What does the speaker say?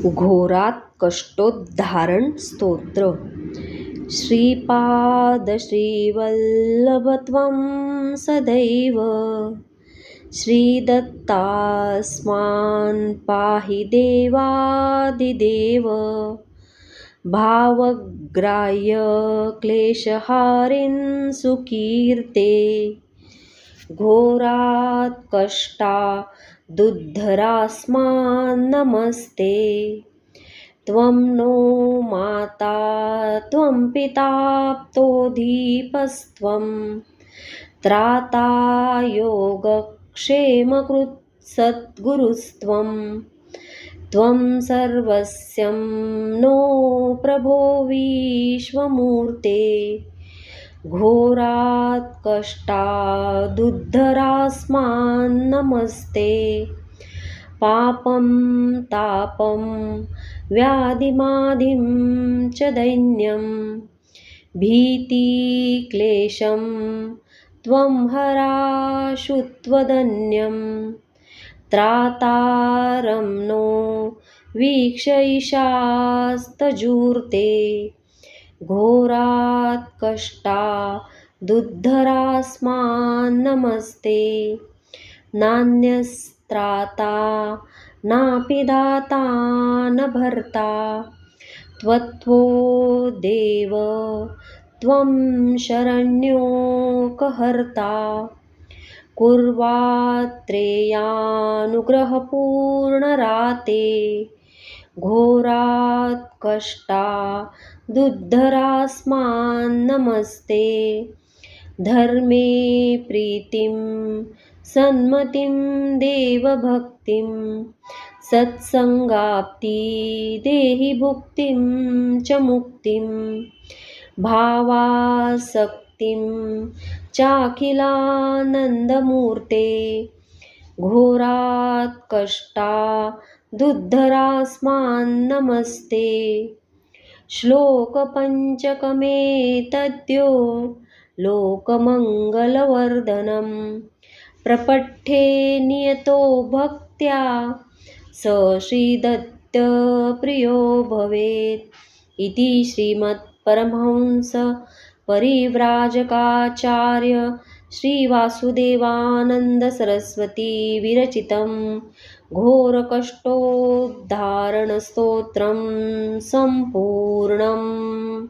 घोरात कष्टोद्धारण स्तोत्र. श्रीपाद श्रीवल्लभ त्वं सदैव श्रीदत्तास्मान् पाहि देवादिदेव. भावग्राह्य क्लेशहारिन् सुकीर्ते घोरात् कष्टादुद्धरास्मान् नमस्ते. त्वं नो माता त्वं पिता प्तोदीपस्त्वं त्राता योगक्षेमकृत् सद्गुरुस्त्वं. त्वं सर्वस्यं नो प्रभो विश्वमूर्ते घोरात् कष्टादुद्धरास्मान् नमस्ते. पापं तापं व्याधिमादिं च दैन्यं भीतिक्लेशं त्वं हराशु त्वदन्यं. त्रातारं नो वीक्षयिषास्तजूर्ते घोरात् कष्टादुद्धरास्मान् नमस्ते. नान्यस्त्राता नापि दाता न भर्ता त्वत्त्वदेव त्वं शरण्योकहर्ता. कुर्वात्रेयानुग्रहपूर्णराते घोरात् कष्टादुद्धरास्मान् नमस्ते. धर्मे प्रीतिं सन्मतिं देवभक्तिं सत्सङ्गाप्ति देहि भुक्तिं च मुक्तिं. भावासक्तिं चाखिलानन्दमूर्ते घोरात् कष्टादुद्धरास्मान् नमस्ते. श्लोकपञ्चकमेतद्यो लोकमङ्गलवर्धनं प्रपठ्ये नियतो भक्त्या स श्रीदत्तप्रियो भवेत्. इति श्रीमत्परमहंस परिव्राजकाचार्य श्रीवासुदेवानन्द सरस्वती विरचितं घोरकष्टोद्धारणस्तोत्रं सम्पूर्णम्.